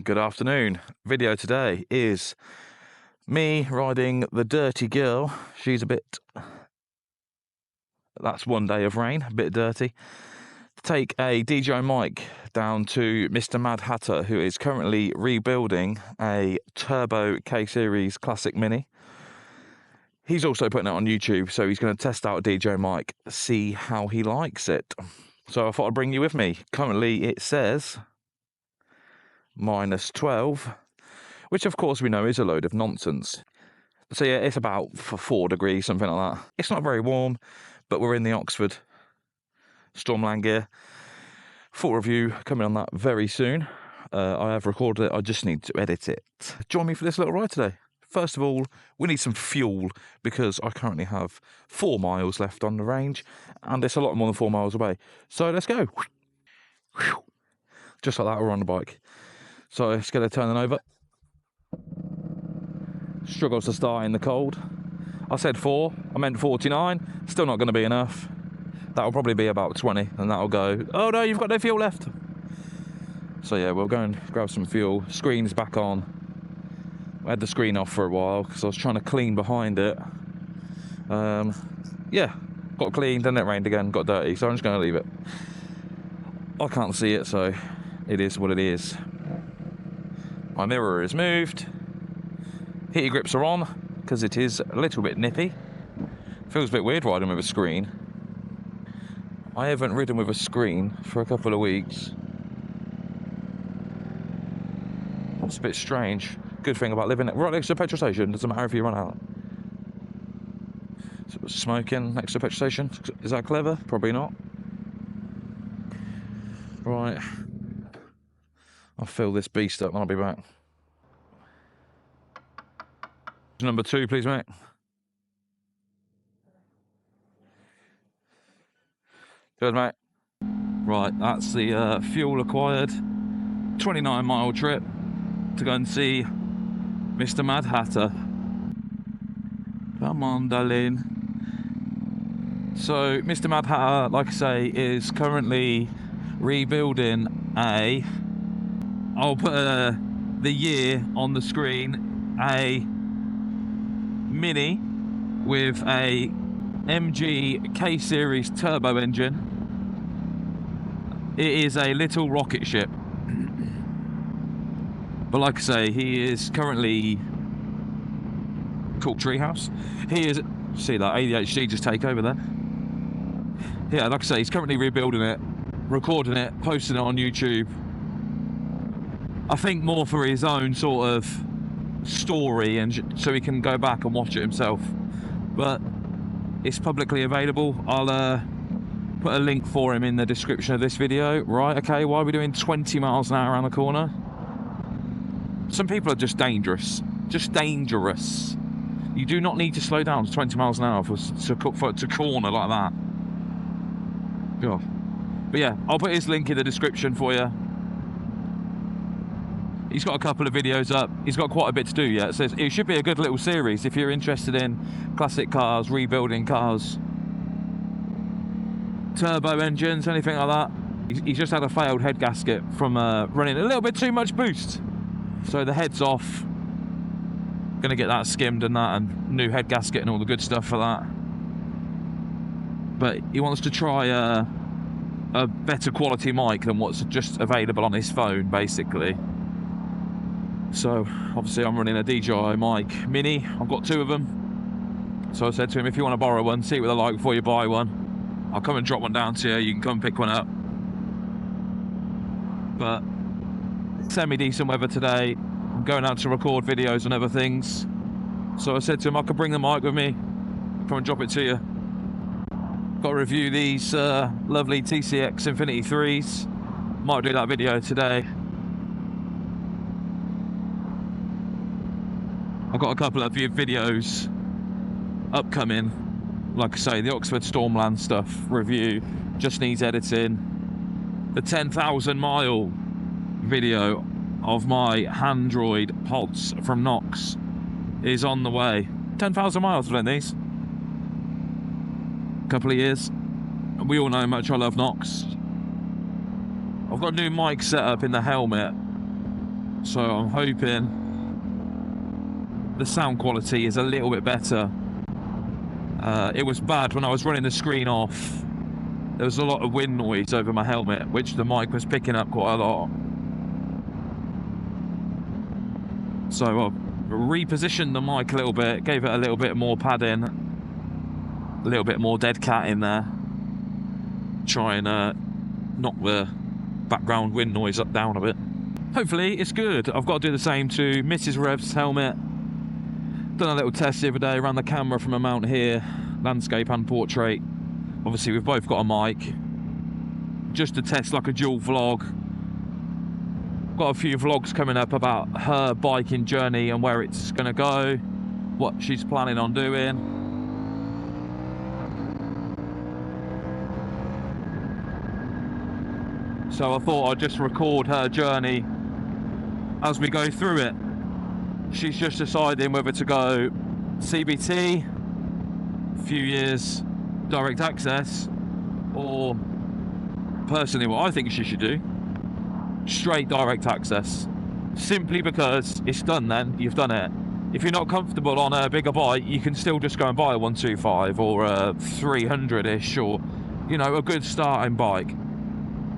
Good afternoon. Video today is me riding the dirty girl. She's that's one day of rain, a bit dirty. Take a DJI mic down to Mr MadHatter, who is currently rebuilding a Turbo K-Series Classic Mini. He's also putting it on YouTube, so he's going to test out a DJI mic, see how he likes it. So I thought I'd bring you with me. Currently it says -12, which of course we know is a load of nonsense. So yeah, it's about 4 degrees, something like that. It's not very warm, but we're in the Oxford Stormland gear. Full review coming on that very soon. I have recorded it, I just need to edit it. Join me for this little ride today. First of all, we need some fuel because I currently have 4 miles left on the range and it's a lot more than 4 miles away. So let's go. Just like that, we're on the bike. So let's get her turning over. Struggles to start in the cold. I said 4, I meant 49. Still not going to be enough. That'll probably be about 20 and that'll go, oh no, you've got no fuel left. So yeah, we'll go and grab some fuel. Screen's back on. I had the screen off for a while because I was trying to clean behind it. Yeah, got cleaned, then it rained again, got dirty, so I'm just going to leave it. I can't see it, so it is what it is. My mirror is moved. Heater grips are on because it is a little bit nippy. Feels a bit weird riding with a screen. I haven't ridden with a screen for a couple of weeks. It's a bit strange. Good thing about living right next to a petrol station, doesn't matter if you run out. So smoking next to a petrol station, is that clever? Probably not. Right, I'll fill this beast up and I'll be back. Number 2, please, mate. Good, mate. Right, that's the fuel acquired. 29-mile trip to go and see Mr MadHatter. Come on, darling. So, Mr MadHatter, like I say, is currently rebuilding I'll put the year on the screen, a Mini with a MG K-Series turbo engine. It is a little rocket ship. But like I say, he is currently called Treehouse. He is, see that ADHD just take over there. Yeah, like I say, he's currently rebuilding it, recording it, posting it on YouTube. I think more for his own sort of story and so he can go back and watch it himself. But it's publicly available. I'll put a link for him in the description of this video. Right, okay, why are we doing 20 miles an hour around the corner? Some people are just dangerous. Just dangerous. You do not need to slow down to 20 miles an hour to corner like that. God. But yeah, I'll put his link in the description for you. He's got a couple of videos up. He's got quite a bit to do yet. So it should be a good little series if you're interested in classic cars, rebuilding cars, turbo engines, anything like that. He's just had a failed head gasket from running a little bit too much boost. So the head's off. Gonna get that skimmed and that, and new head gasket and all the good stuff for that. But he wants to try a better quality mic than what's just available on his phone, basically. So obviously I'm running a DJI mic Mini. I've got 2 of them. So I said to him, if you want to borrow one, see what they're like before you buy one. I'll come and drop one down to you. You can come and pick one up. But semi-decent weather today. I'm going out to record videos and other things. So I said to him I could bring the mic with me, come and drop it to you. Got to review these lovely TCX Infinity 3s. Might do that video today. I've got a couple of videos upcoming. Like I say, the Oxford Stormland stuff review just needs editing. The 10,000 mile video of my Handroid pods from Knox is on the way. 10,000 miles within these. Couple of years. We all know how much I love Knox. I've got a new mic set up in the helmet So I'm hoping the sound quality is a little bit better. It was bad when I was running the screen off. There was a lot of wind noise over my helmet, which the mic was picking up quite a lot. So I repositioned the mic a little bit, gave it a little bit more padding, a little bit more dead cat in there. Try and knock the background wind noise down a bit. Hopefully it's good. I've got to do the same to Mrs Rev's helmet. Done a little test the other day around the camera from a mount here, landscape and portrait. Obviously we've both got a mic, just to test like a dual vlog. Got a few vlogs coming up about her biking journey and where it's gonna go, what she's planning on doing. So I thought I'd just record her journey as we go through it. She's just deciding whether to go CBT, a few years direct access, or personally what I think she should do, straight direct access. Simply because it's done then, you've done it. If you're not comfortable on a bigger bike, you can still just go and buy a 125 or a 300-ish, or, you know, a good starting bike.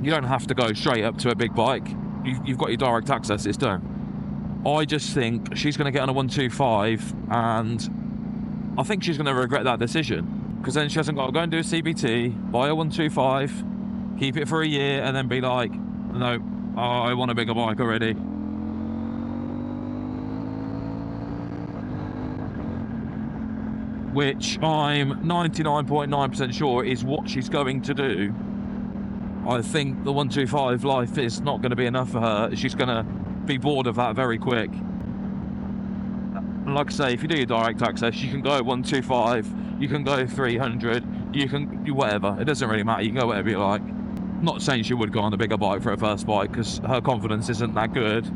You don't have to go straight up to a big bike. You've got your direct access, it's done. I just think she's going to get on a 125, and I think she's going to regret that decision, because then she hasn't got to go and do a CBT, buy a 125, keep it for a year, and then be like, no, I want a bigger bike already. Which I'm 99.9% sure is what she's going to do. I think the 125 life is not going to be enough for her. She's going to be bored of that very quick. And like I say, if you do your direct access, you can go 125, you can go 300, you can do whatever. It doesn't really matter, you can go whatever you like. I'm not saying she would go on a bigger bike for her first bike, because her confidence isn't that good.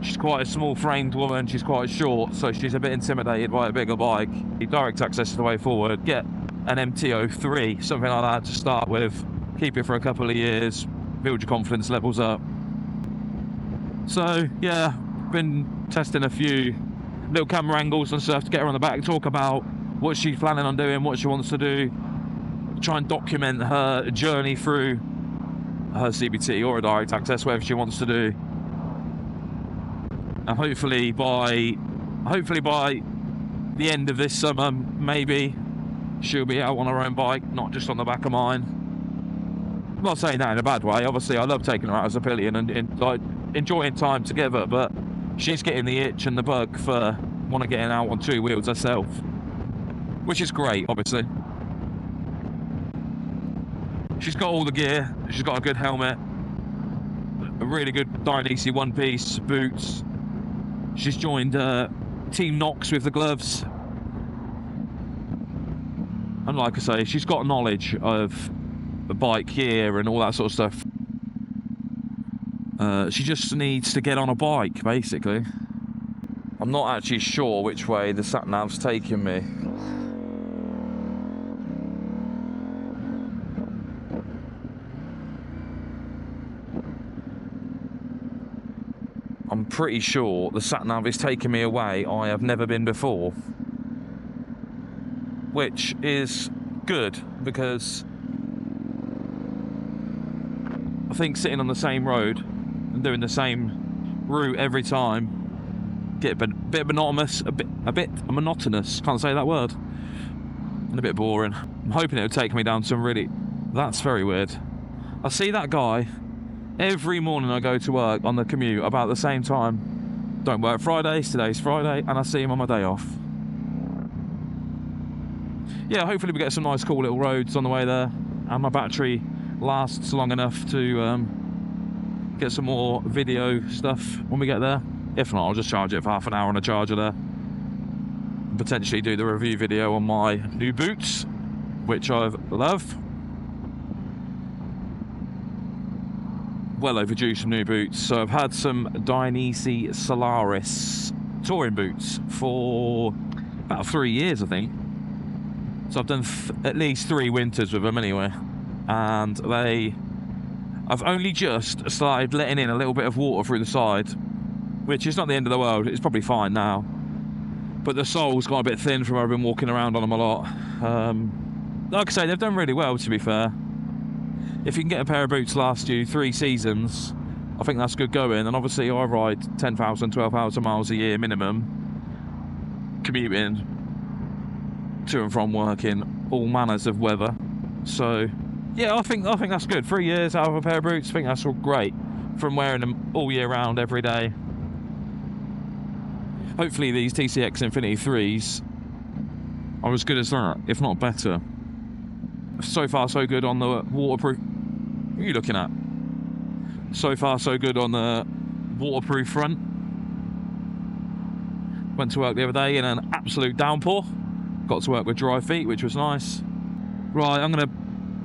She's quite a small framed woman, she's quite short, so she's a bit intimidated by a bigger bike. Direct access is the way forward. Get an MT-03, something like that to start with. Keep it for a couple of years, build your confidence levels up. So yeah, been testing a few little camera angles and stuff to get her on the back, talk about what she's planning on doing, what she wants to do, try and document her journey through her CBT or a direct access, whatever she wants to do. And hopefully by the end of this summer, maybe she'll be out on her own bike, not just on the back of mine. I'm not saying that in a bad way. Obviously, I love taking her out as a pillion and like enjoying time together, but she's getting the itch and the bug for wanting to get out on two wheels herself, which is great, obviously. She's got all the gear. She's got a good helmet, a really good DJI one-piece boots. She's joined Team Knox with the gloves. And like I say, she's got knowledge of the bike gear and all that sort of stuff. She just needs to get on a bike, basically. I'm not actually sure which way the sat-nav's taking me. I'm pretty sure the sat-nav is taking me away I have never been before. Which is good, because I think sitting on the same road and doing the same route every time get a bit monotonous, a bit monotonous, can't say that word, and a bit boring. I'm hoping it'll take me down some really, that's very weird. I see that guy every morning I go to work on the commute about the same time. Don't work Fridays, today's Friday, and I see him on my day off. Yeah, hopefully we get some nice cool little roads on the way there, and my battery lasts long enough to get some more video stuff when we get there. If not, I'll just charge it for half an hour on a charger there, and potentially do the review video on my new boots, which I love. Well overdue some new boots. So I've had some Dji Solaris touring boots for about 3 years, I think. So I've done at least 3 winters with them anyway, and I've only just started letting in a little bit of water through the side. which is not the end of the world. It's probably fine now, but the sole's got a bit thin from where I've been walking around on them a lot. Like I say, they've done really well, to be fair. If you can get a pair of boots last you 3 seasons, I think that's good going. And obviously I ride 10,000, 12,000 miles a year minimum, commuting to and from work in all manners of weather. So yeah, I think that's good. 3 years out of a pair of boots, I think that's all great from wearing them all year round, every day. Hopefully these TCX Infinity 3s are as good as that, if not better. So far so good on the waterproof. What are you looking at? So far so good on the waterproof front. Went to work the other day in an absolute downpour. Got to work with dry feet, which was nice. Right, I'm gonna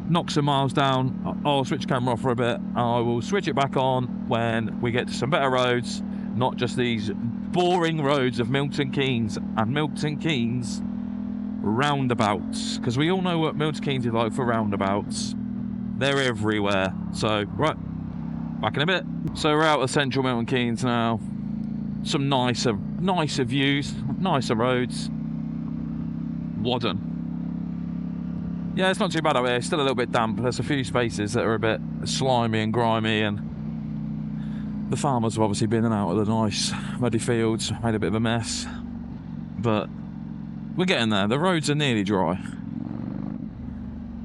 knock some miles down. I'll switch camera off for a bit. I will switch it back on when we get to some better roads, not just these boring roads of Milton Keynes and Milton Keynes roundabouts, because we all know what Milton Keynes is like for roundabouts. They're everywhere. So right, back in a bit. So we're out of central Milton Keynes now. Some nicer views, nicer roads. Whaddon. Yeah, it's not too bad out here. It's still a little bit damp. There's a few spaces that are a bit slimy and grimy, and the farmers have obviously been in and out of the nice muddy fields, made a bit of a mess. But we're getting there. The roads are nearly dry.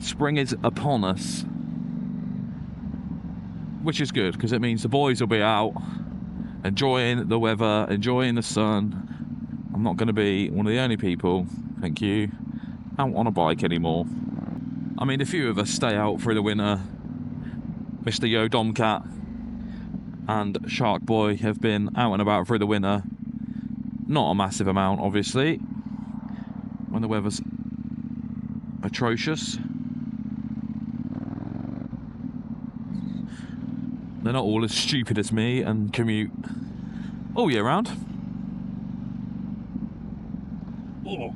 Spring is upon us, which is good, because it means the boys will be out enjoying the weather, enjoying the sun. I'm not going to be one of the only people, thank you, out on a bike anymore. I mean, a few of us stay out through the winter. Mr Yo Domcat and Shark Boy have been out and about through the winter. Not a massive amount, obviously, when the weather's atrocious. They're not all as stupid as me and commute all year round. Oh.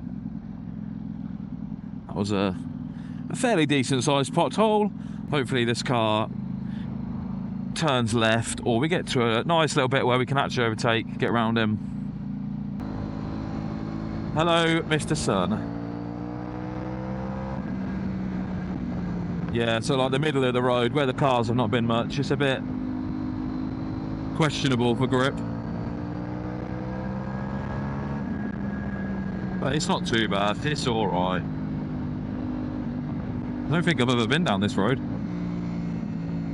That was a fairly decent sized pothole. Hopefully this car turns left, or we get to a nice little bit where we can actually overtake, get around him. Hello, Mr. Sun. Yeah, so like the middle of the road where the cars have not been much, it's a bit questionable for grip. But it's not too bad, it's alright. I don't think I've ever been down this road.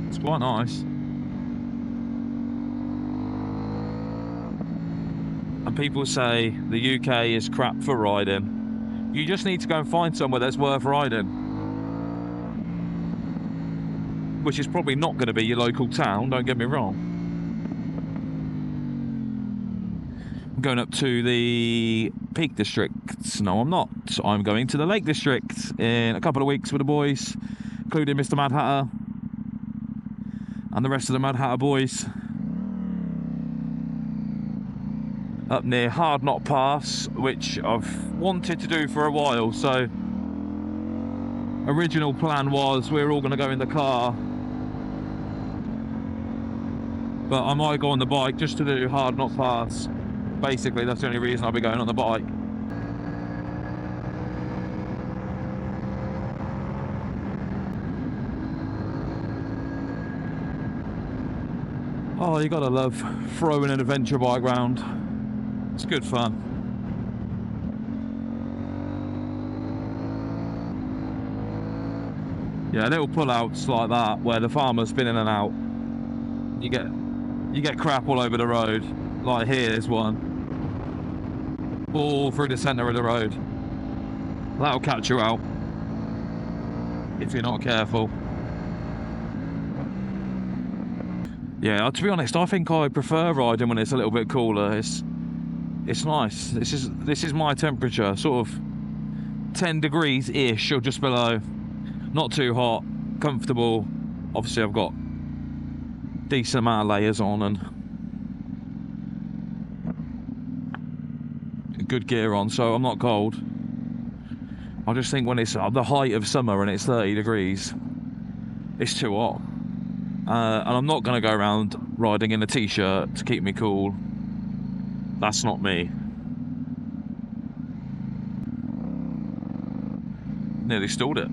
It's quite nice. And people say the UK is crap for riding. You just need to go and find somewhere that's worth riding. Which is probably not going to be your local town, don't get me wrong. I'm going up to the Peak District. No, I'm not. I'm going to the Lake District in a couple of weeks with the boys, including Mr MadHatter and the rest of the MadHatter boys. Up near Hard Knot Pass, which I've wanted to do for a while. So original plan was we were all going to go in the car, but I might go on the bike just to do Hard Knot Pass. Basically, that's the only reason I'll be going on the bike. Oh, you gotta love throwing an adventure bike round. It's good fun. Yeah, little pull-outs like that where the farmer's been in and out. You get crap all over the road. Like here's one. All through the centre of the road. That'll catch you out if you're not careful. Yeah, to be honest, I think I prefer riding when it's a little bit cooler. It's nice. This is my temperature, sort of 10 degrees ish or just below. Not too hot, comfortable. Obviously I've got decent amount of layers on and good gear on, so I'm not cold. I just think when it's at the height of summer and it's 30 degrees, it's too hot. And I'm not going to go around riding in a t-shirt to keep me cool. That's not me. Nearly stalled it.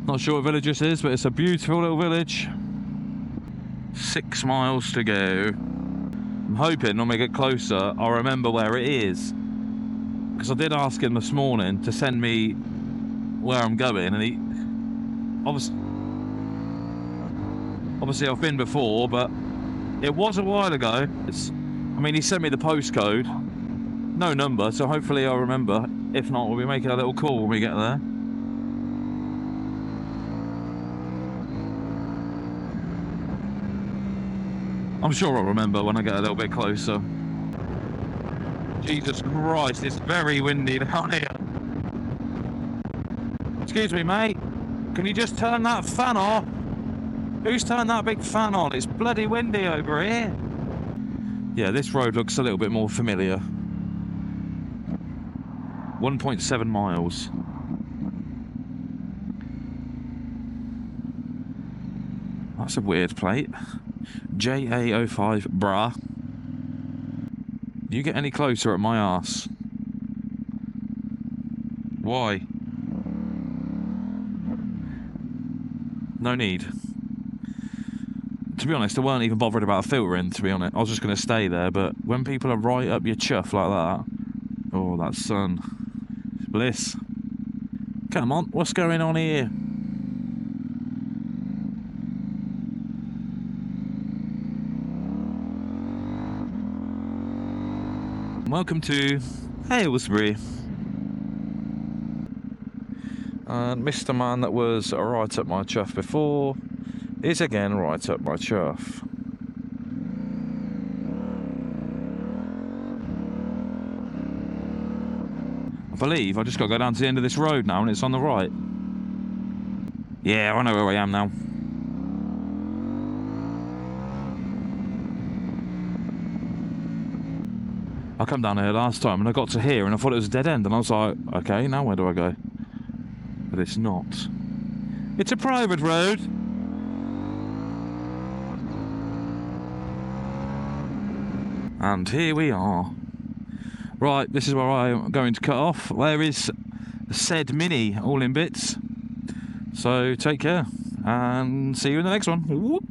Not sure what village this is, but it's a beautiful little village. 6 miles to go. I'm hoping when we get closer, I'll remember where it is. Because I did ask him this morning to send me where I'm going, and he... Obviously I've been before, but it was a while ago. I mean, he sent me the postcode. No number, so hopefully I'll remember. If not, we'll be making a little call when we get there. I'm sure I'll remember when I get a little bit closer. Jesus Christ, it's very windy down here. Excuse me, mate. Can you just turn that fan off? Who's turned that big fan on? It's bloody windy over here. Yeah, this road looks a little bit more familiar. 1.7 miles. That's a weird plate. Dji OSMO5PRO. You get any closer at my arse? Why? No need. To be honest, I weren't even bothered about filtering, to be honest. I was just going to stay there, but when people are right up your chuff like that... Oh, that sun. It's bliss. Come on, what's going on here? Welcome to Aylesbury. And Mr. Man that was right up my chuff before is again right up my chuff. I believe I just got to go down to the end of this road now and it's on the right. Yeah, I know where I am now. I come down here last time and I got to here and I thought it was a dead end and I was like, okay, now where do I go? But it's not. It's a private road. And here we are. Right, this is where I'm going to cut off. There is said Mini all in bits. So take care and see you in the next one. Whoop.